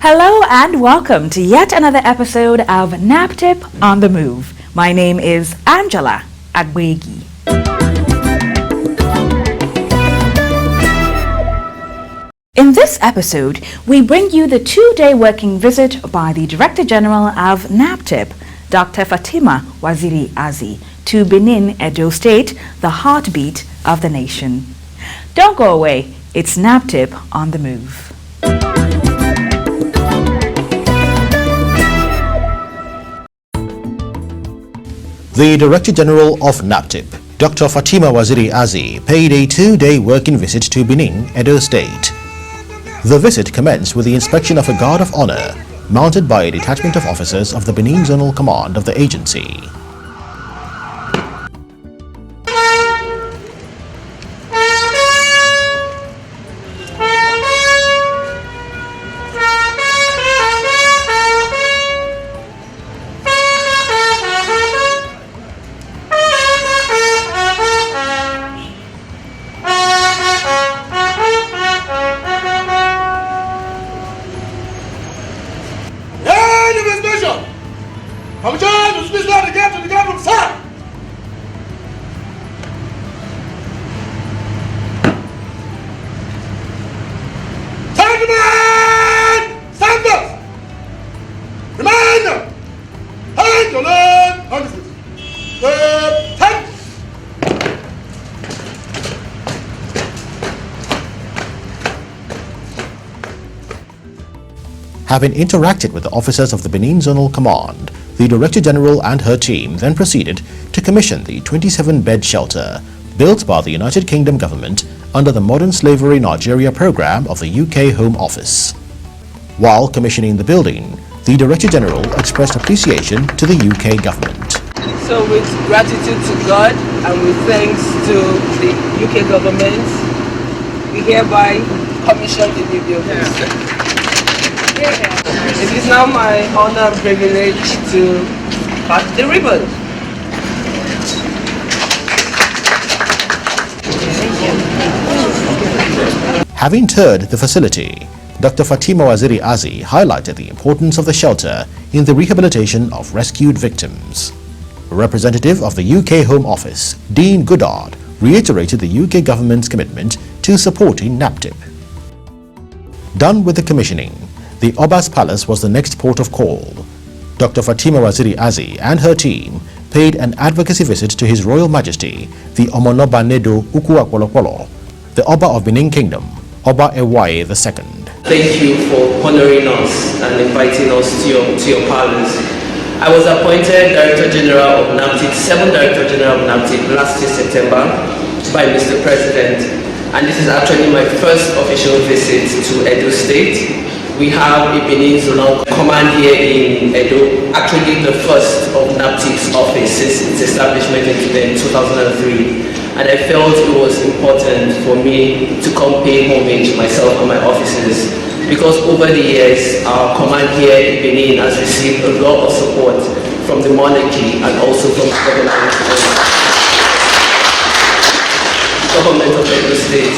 Hello and welcome to yet another episode of NAPTIP On The Move. My name is Angela Agbegi. In this episode, we bring you the two-day working visit by the Director General of NAPTIP, Dr. Fatima Waziri Azi, to Benin, Edo State, the heartbeat of the nation. Don't go away, it's NAPTIP On The Move. The Director General of NAPTIP, Dr. Fatima Waziri Azi, paid a two-day working visit to Benin, Edo State. The visit commenced with the inspection of a guard of honor mounted by a detachment of officers of the Benin Zonal Command of the agency. Having interacted with the officers of the Benin Zonal Command, the Director General and her team then proceeded to commission the 27-bed shelter built by the United Kingdom government under the Modern Slavery Nigeria program of the UK Home Office. While commissioning the building, the Director General expressed appreciation to the UK government. So with gratitude to God and with thanks to the UK government, we hereby commission the new building. It is now my honor and privilege to pass the ribbon. Having toured the facility, Dr. Fatima Waziri Azi highlighted the importance of the shelter in the rehabilitation of rescued victims. A representative of the UK Home Office, Dean Goddard, reiterated the UK government's commitment to supporting NAPTIP. Done with the commissioning, the Oba's Palace was the next port of call. Dr. Fatima Waziri Azi and her team paid an advocacy visit to His Royal Majesty, the Omonoba Nedo Ukuakwolokolo, the Oba of Benin Kingdom, Oba Ewaye II. Thank you for honoring us and inviting us to your palace. I was appointed Director General of NAPTIP, 7th Director General of NAPTIP last year September by Mr. President, and this is actually my first official visit to Edo State. We have a Benin Zonal Command here in Edo, actually the first of NAPTIP's office since its establishment in 2003. And I felt it was important for me to come pay homage myself and my officers, because over the years, our command here in Benin has received a lot of support from the monarchy and also from the government of Edo State.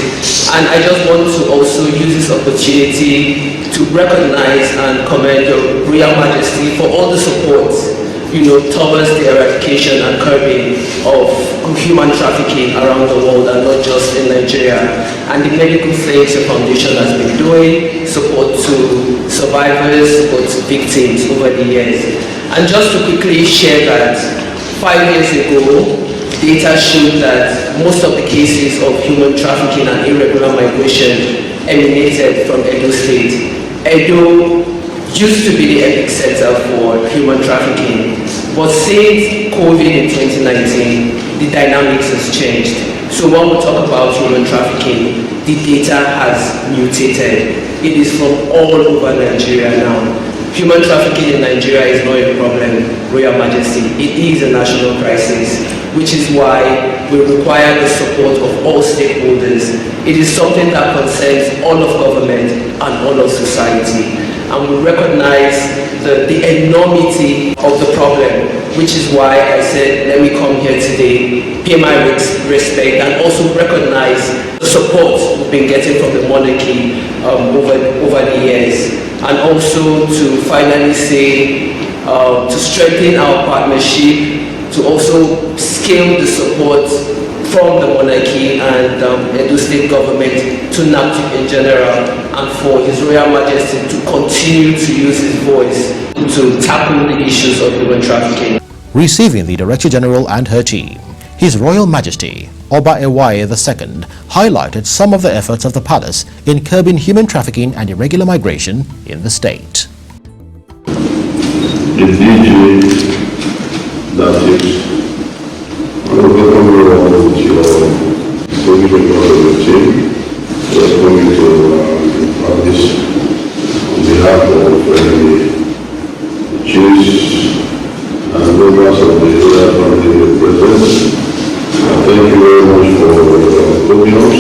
And I just want to also use this opportunity to recognize and commend Your Royal Majesty for all the support towards the eradication and curbing of human trafficking around the world and not just in Nigeria. And the medical things the foundation has been doing, support to survivors, support to victims over the years. And just to quickly share that, 5 years ago, data showed that most of the cases of human trafficking and irregular migration emanated from Edo State. Edo used to be the epicenter for human trafficking, but since COVID in 2019, the dynamics has changed. So when we talk about human trafficking, the data has mutated. It is from all over Nigeria now. Human trafficking in Nigeria is not a problem, Royal Majesty. It is a national crisis, which is why we require the support of all stakeholders. It is something that concerns all of government and all of society. And we recognize the enormity of the problem, which is why I said, let me come here today, pay my respect, and also recognize the support we've been getting from the monarchy over the years. And also to finally say, to strengthen our partnership, to also scale the support from the monarchy and Edo State government to NAPTIP in general, and for His Royal Majesty to continue to use his voice to tackle the issues of human trafficking. Receiving the Director General and her team, His Royal Majesty Oba Ewaye II highlighted some of the efforts of the palace in curbing human trafficking and irregular migration in the state. The DG, that is, with your team, just coming to practice on behalf of the chiefs and members of the royal family present. Thank you very much for your opinions.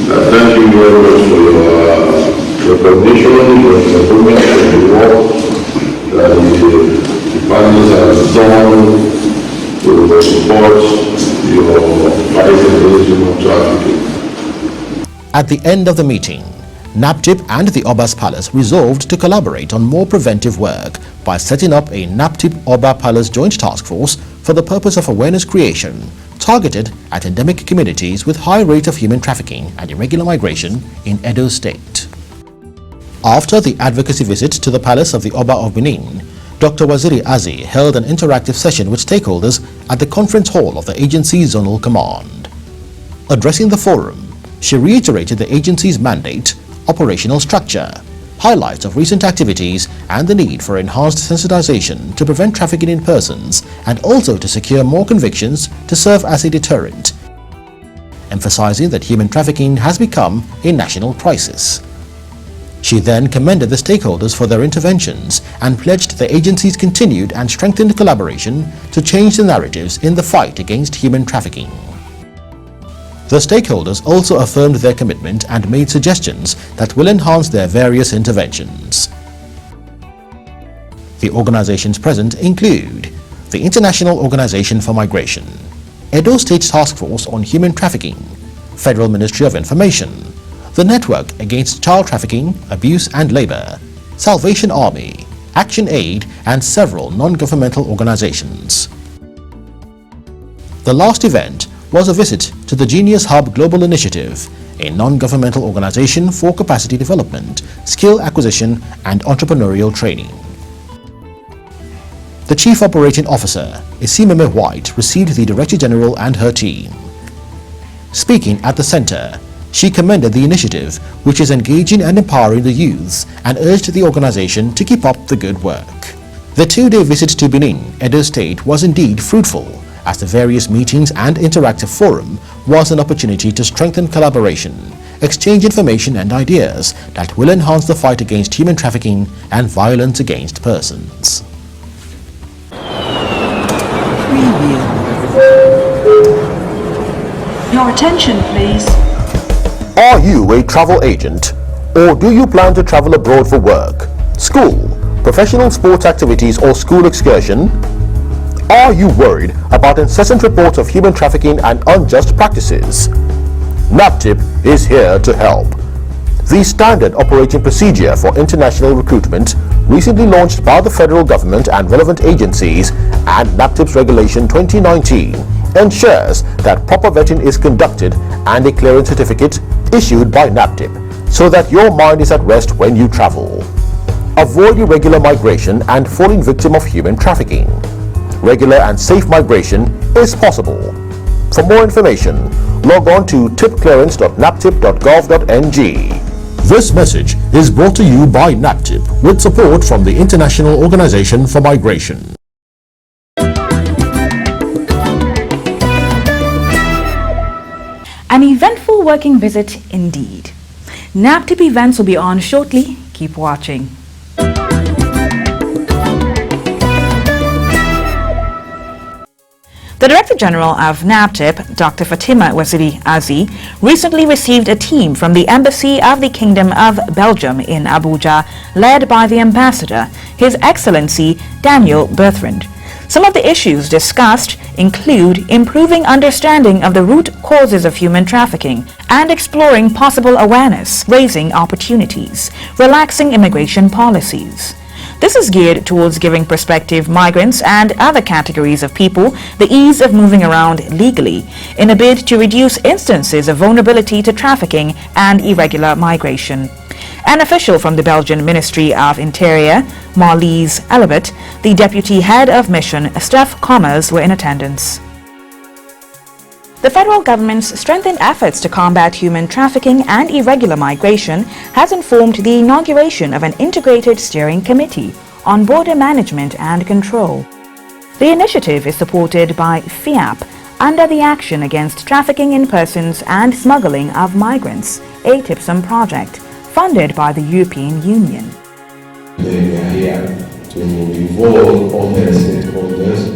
Thank you very much for your recognition, your improvement, and the work that the parties have done to support your fight against human trafficking. At the end of the meeting, NAPTIP and the Oba's Palace resolved to collaborate on more preventive work by setting up a NAPTIP Oba Palace Joint Task Force for the purpose of awareness creation targeted at endemic communities with high rate of human trafficking and irregular migration in Edo State. After the advocacy visit to the Palace of the Oba of Benin, Dr. Waziri Azi held an interactive session with stakeholders at the conference hall of the agency's zonal command. Addressing the forum, she reiterated the agency's mandate, operational structure, highlights of recent activities, and the need for enhanced sensitization to prevent trafficking in persons and also to secure more convictions to serve as a deterrent, emphasizing that human trafficking has become a national crisis. She then commended the stakeholders for their interventions and pledged the agency's continued and strengthened collaboration to change the narratives in the fight against human trafficking. The stakeholders also affirmed their commitment and made suggestions that will enhance their various interventions. The organizations present include the International Organization for Migration, Edo State Task Force on Human Trafficking, Federal Ministry of Information, the Network Against Child Trafficking, Abuse and Labor, Salvation Army, Action Aid, and several non-governmental organizations. The last event was a visit to the Genius Hub Global Initiative, a non-governmental organization for capacity development, skill acquisition, and entrepreneurial training. The Chief Operating Officer, Isimeme White, received the Director General and her team. Speaking at the center, she commended the initiative, which is engaging and empowering the youths, and urged the organization to keep up the good work. The two-day visit to Benin, Edo State, was indeed fruitful, as the various meetings and interactive forum was an opportunity to strengthen collaboration, exchange information and ideas that will enhance the fight against human trafficking and violence against persons. Your attention, please. Are you a travel agent, or do you plan to travel abroad for work, school, professional sports activities, or school excursion? Are you worried about incessant reports of human trafficking and unjust practices? NAPTIP is here to help. The standard operating procedure for international recruitment, recently launched by the federal government and relevant agencies, and NAPTIP's Regulation 2019, ensures that proper vetting is conducted and a clearance certificate issued by NAPTIP, so that your mind is at rest when you travel. Avoid irregular migration and falling victim of human trafficking. Regular and safe migration is possible. For more information, log on to tipclearance.naptip.gov.ng. This message is brought to you by NAPTIP with support from the International Organization for Migration. An eventful working visit indeed. NAPTIP events will be on shortly. Keep watching. The Director General of NAPTIP, Dr. Fatima Waziri Azi, recently received a team from the Embassy of the Kingdom of Belgium in Abuja, led by the Ambassador, His Excellency Daniel Bertrand. Some of the issues discussed include improving understanding of the root causes of human trafficking and exploring possible awareness, raising opportunities, relaxing immigration policies. This is geared towards giving prospective migrants and other categories of people the ease of moving around legally in a bid to reduce instances of vulnerability to trafficking and irregular migration. An official from the Belgian Ministry of Interior, Marlies Elibert, the Deputy Head of Mission, Staff Commerce, were in attendance. The federal government's strengthened efforts to combat human trafficking and irregular migration has informed the inauguration of an integrated steering committee on border management and control. The initiative is supported by FIAP under the Action Against Trafficking in Persons and Smuggling of Migrants, a TIPSOM project, funded by the European Union. Today we are here to involve all the stakeholders,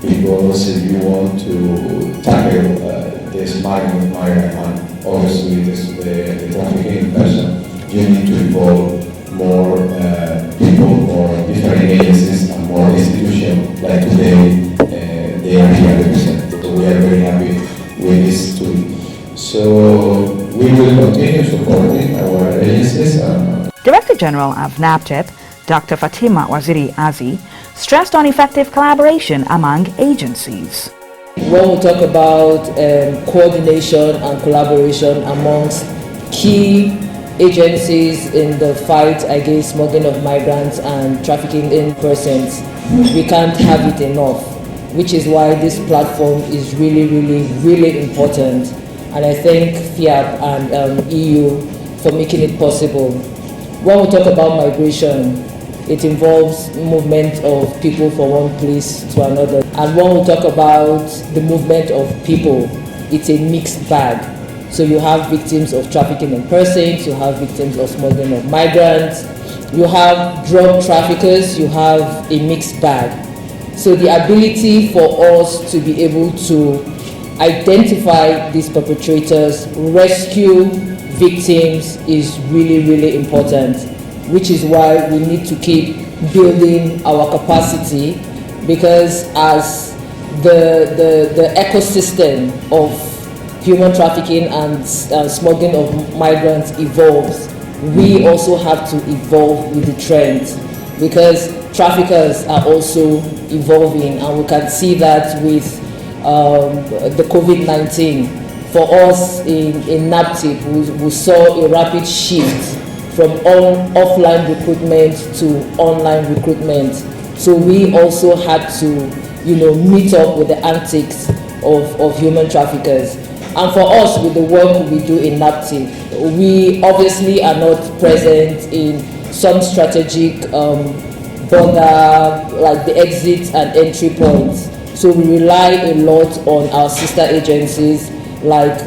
because if you want to tackle this migrant and obviously the trafficking in person, you need to involve more people, more different agencies and more institutions. Like today, they are here represented. So we are very happy with this tool. So we will continue supporting our agencies. Director General of NAPTIP, Dr. Fatima Waziri Azi, stressed on effective collaboration among agencies. When we talk about coordination and collaboration amongst key agencies in the fight against smuggling of migrants and trafficking in persons, we can't have it enough, which is why this platform is really important. And I thank FIAP and EU for making it possible. When we talk about migration, it involves movement of people from one place to another. And when we talk about the movement of people, it's a mixed bag. So you have victims of trafficking in persons, you have victims of smuggling of migrants, you have drug traffickers, you have a mixed bag. So the ability for us to be able to identify these perpetrators, rescue victims is really important, which is why we need to keep building our capacity, because as the ecosystem of human trafficking and smuggling of migrants evolves, we also have to evolve with the trends, because traffickers are also evolving, and we can see that with the COVID-19. For us in NAPTIP, we saw a rapid shift from offline recruitment to online recruitment. So we also had to, meet up with the antics of human traffickers. And for us, with the work we do in NAPTIP, we obviously are not present in some strategic border, like the exit and entry points. So we rely a lot on our sister agencies, like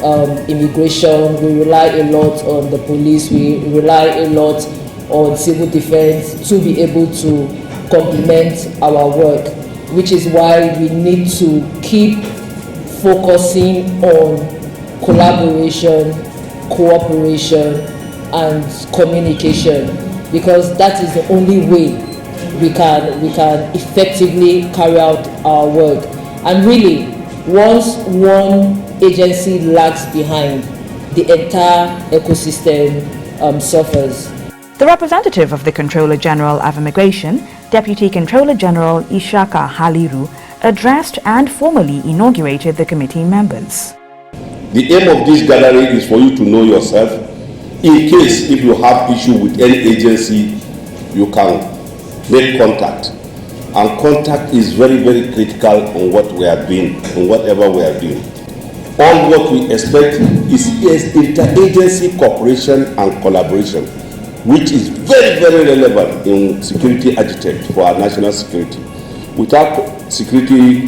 immigration, we rely a lot on the police, we rely a lot on civil defense to be able to complement our work, which is why we need to keep focusing on collaboration, cooperation, and communication, because that is the only way we can effectively carry out our work. And really, once one agency lags behind, the entire ecosystem suffers. The representative of the Controller General of Immigration, Deputy Controller General Ishaka Haliru, addressed and formally inaugurated the committee members. The aim of this gathering is for you to know yourself. In case if you have issue with any agency, you can make contact. And contact is very, very critical on what we are doing, on whatever we are doing. All what we expect is interagency cooperation and collaboration, which is very, very relevant in security agitate for our national security. Without security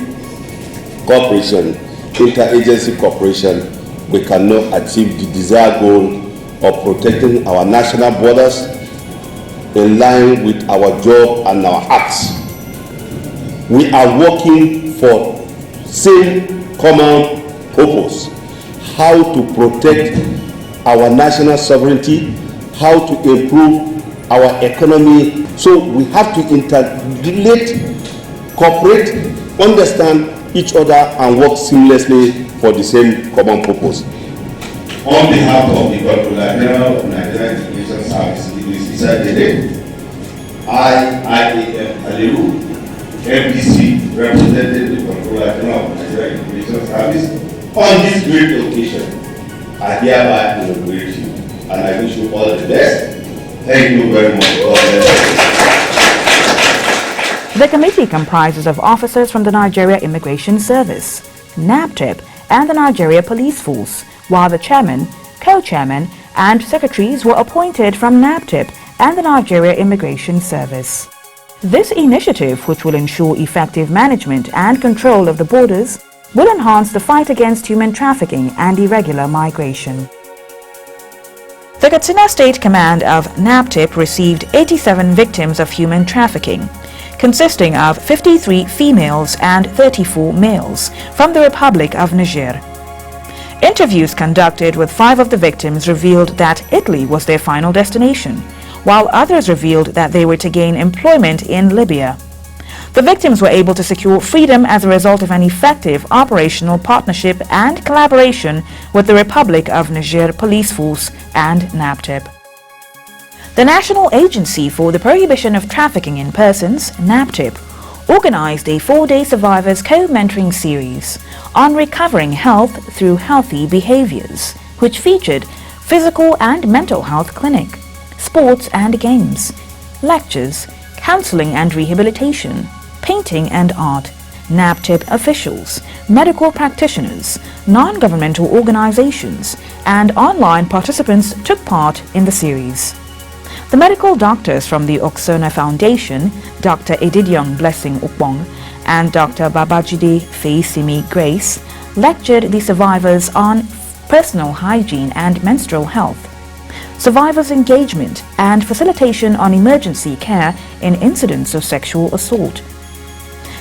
cooperation, interagency cooperation, we cannot achieve the desired goal of protecting our national borders in line with our job and our acts. We are working for same common purpose: how to protect our national sovereignty, how to improve our economy. So we have to interrelate, cooperate, understand each other and work seamlessly for the same common purpose. On behalf of the Controller General of Nigerian Immigration Service, it is decided IAM Aliru, MPC, representing the Controller General of Nigerian Immigration Service, on this great occasion, I hereby inaugurate you, and I wish you all the best. Thank you very much. The committee comprises of officers from the Nigeria Immigration Service, NAPTIP, and the Nigeria Police Force, while the chairman, co-chairman, and secretaries were appointed from NAPTIP and the Nigeria Immigration Service. This initiative, which will ensure effective management and control of the borders, will enhance the fight against human trafficking and irregular migration. The Katsina State Command of NAPTIP received 87 victims of human trafficking, consisting of 53 females and 34 males from the Republic of Niger. Interviews conducted with 5 of the victims revealed that Italy was their final destination, while others revealed that they were to gain employment in Libya. The victims were able to secure freedom as a result of an effective operational partnership and collaboration with the Republic of Niger Police Force and NAPTIP. The National Agency for the Prohibition of Trafficking in Persons, NAPTIP, organized a 4-day survivors co-mentoring series on recovering health through healthy behaviors, which featured physical and mental health clinic, sports and games, lectures, counseling and rehabilitation, painting and art, NAPTIP officials, medical practitioners, non-governmental organizations, and online participants took part in the series. The medical doctors from the Oksona Foundation, Dr. Edidion Blessing Okpong and Dr. Babajide Feisimi Grace, lectured the survivors on personal hygiene and menstrual health, survivors' engagement and facilitation on emergency care in incidents of sexual assault.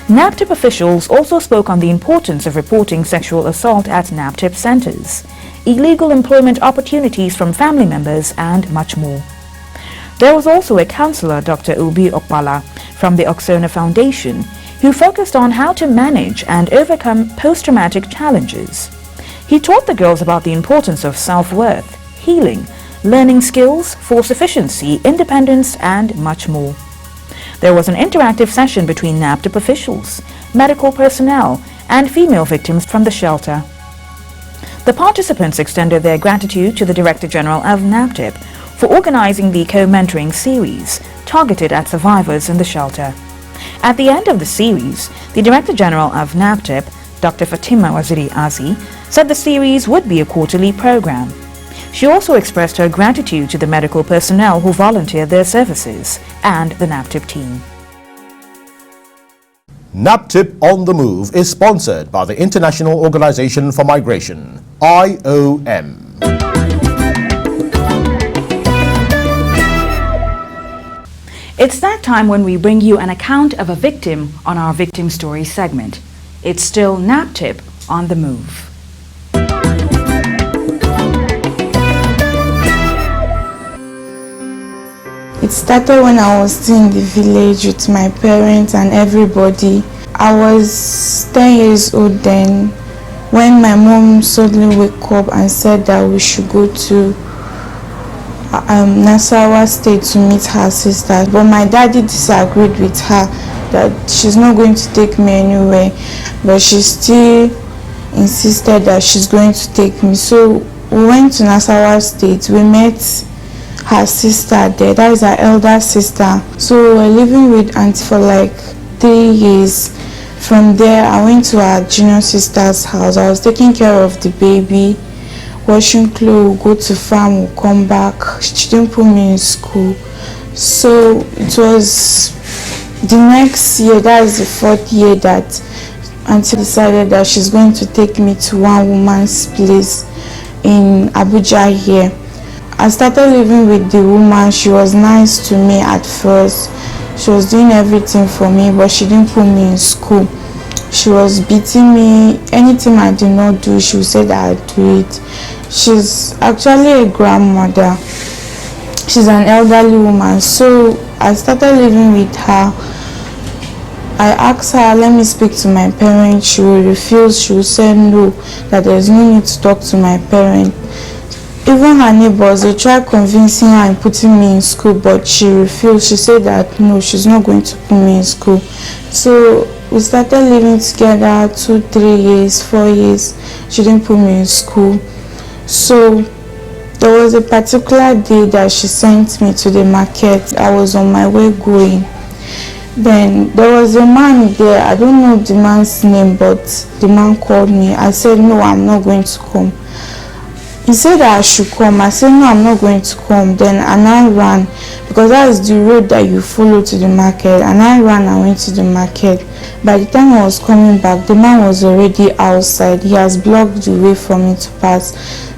NAPTIP officials also spoke on the importance of reporting sexual assault at NAPTIP centers, illegal employment opportunities from family members, and much more. There was also a counselor, Dr. Obi Okpala, from the Oksona Foundation, who focused on how to manage and overcome post-traumatic challenges. He taught the girls about the importance of self-worth, healing, learning skills, force efficiency, independence, and much more. There was an interactive session between NAPTIP officials, medical personnel, and female victims from the shelter. The participants extended their gratitude to the Director General of NAPTIP for organizing the co-mentoring series targeted at survivors in the shelter. At the end of the series, the Director General of NAPTIP, Dr. Fatima Waziri Azi, said the series would be a quarterly program. She also expressed her gratitude to the medical personnel who volunteered their services and the NAPTIP team. NAPTIP On The Move is sponsored by the International Organization for Migration, IOM. It's that time when we bring you an account of a victim on our Victim Story segment. It's still NAPTIP On The Move. It started when I was still in the village with my parents and everybody. I was 10 years old then when my mom suddenly woke up and said that we should go to Nasarawa State to meet her sister, but my daddy disagreed with her that she's not going to take me anywhere, but she still insisted that she's going to take me. So we went to Nasarawa State. We met her sister there, that is her elder sister. So we were living with auntie for like 3 years. From there I went to her junior sister's house. I was taking care of the baby, washing clothes, go to farm, we'll come back. She didn't put me in school. So it was the next year, that is the 4th year, that auntie decided that she's going to take me to one woman's place in Abuja here. I started living with the woman. She was nice to me at first. She was doing everything for me, but she didn't put me in school. She was beating me. Anything I did not do, she would say that I'd do it. She's actually a grandmother. She's an elderly woman. So I started living with her. I asked her, let me speak to my parents. She will refuse. She will say no, that there is no need to talk to my parents. Even her neighbors, they tried convincing her and putting me in school, but she refused. She said that no, she's not going to put me in school. So we started living together 2, 3 years, 4 years. She didn't put me in school. So there was a particular day that she sent me to the market. I was on my way going. Then there was a man there. I don't know the man's name, but the man called me. I said, no, I'm not going to come. He said that I should come. I said, no, I'm not going to come. Then and I ran, because that is the road that you follow to the market. And I ran and went to the market. By the time I was coming back, the man was already outside. He has blocked the way for me to pass.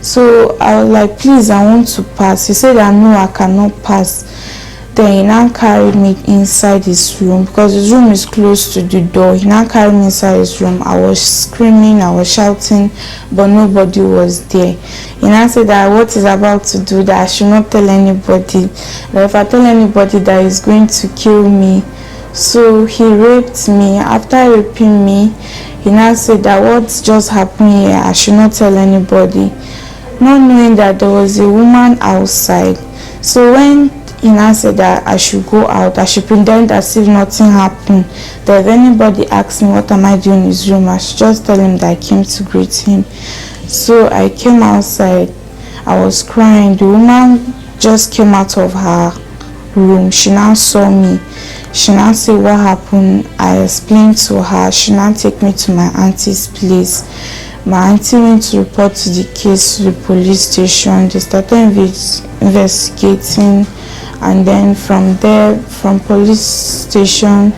So I was like, please, I want to pass. He said that no, I cannot pass. Then he now carried me inside his room, because his room is close to the door. He now carried me inside his room. I was screaming, I was shouting, but nobody was there. He now said that what he's about to do, that I should not tell anybody. That if I tell anybody, that he's going to kill me. So he raped me. After raping me, he now said that what just happened here, I should not tell anybody. Not knowing that there was a woman outside. So when he now said that I should go out, I should pretend as if nothing happened. That if anybody asks me what am I doing in his room, I should just tell him that I came to greet him. So I came outside. I was crying. The woman just came out of her room. She now saw me. She now said what happened. I explained to her. She now take me to my auntie's place. My auntie went to report to the case to the police station. They started investigating. And then from there, from police station,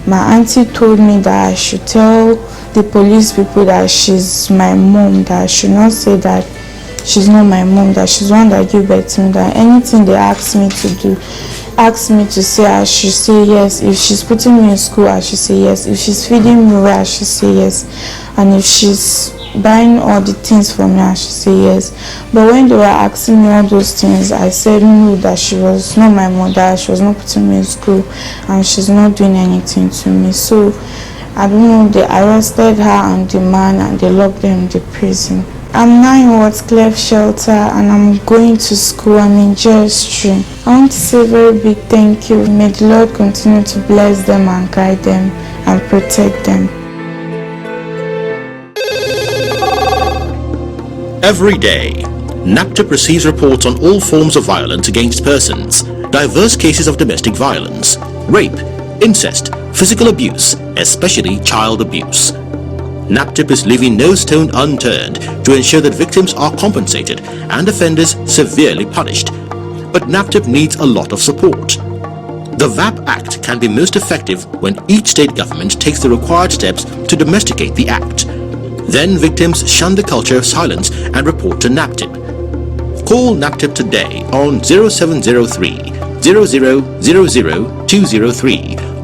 my auntie told me that I should tell the police people that she's my mom, that I should not say that she's not my mom, that she's one that gave birth to me, that anything they ask me to do, ask me to say, I should say yes. If she's putting me in school, I should say yes. If she's feeding me well, I should say yes. And if she's buying all the things for me, I should say yes. But when they were asking me all those things, I said no, that she was not my mother, she was not putting me in school, and she's not doing anything to me. So I don't know, they arrested her and the man, and they locked them in the prison. I'm now in Whatcliff shelter, and I'm going to school. I'm in JS3. I want to say a very big thank you. May the Lord continue to bless them and guide them and protect them. Every day, NAPTIP receives reports on all forms of violence against persons, diverse cases of domestic violence, rape, incest, physical abuse, especially child abuse. NAPTIP is leaving no stone unturned to ensure that victims are compensated and offenders severely punished. But NAPTIP needs a lot of support. The VAP Act can be most effective when each state government takes the required steps to domesticate the Act. Then victims shun the culture of silence and report to NAPTIP. Call NAPTIP today on 0703 0000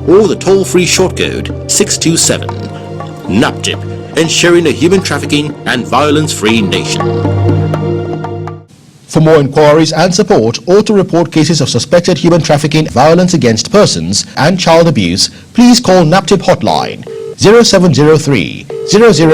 or the toll-free short code 627. NAPTIP, ensuring a human trafficking and violence-free nation. For more inquiries and support, or to report cases of suspected human trafficking, violence against persons and child abuse, please call NAPTIP hotline 0703 0000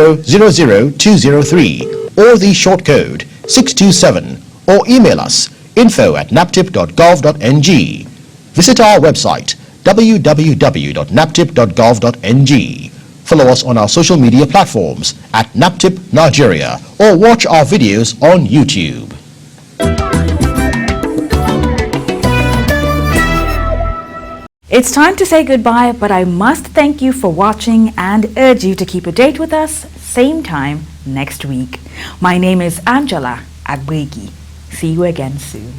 or the short code 627, or email us info@naptip.gov.ng. Visit our website www.naptip.gov.ng. Follow us on our social media platforms at NAPTIP Nigeria or watch our videos on YouTube. It's time to say goodbye, but I must thank you for watching and urge you to keep a date with us, same time next week. My name is Angela Agbegi. See you again soon.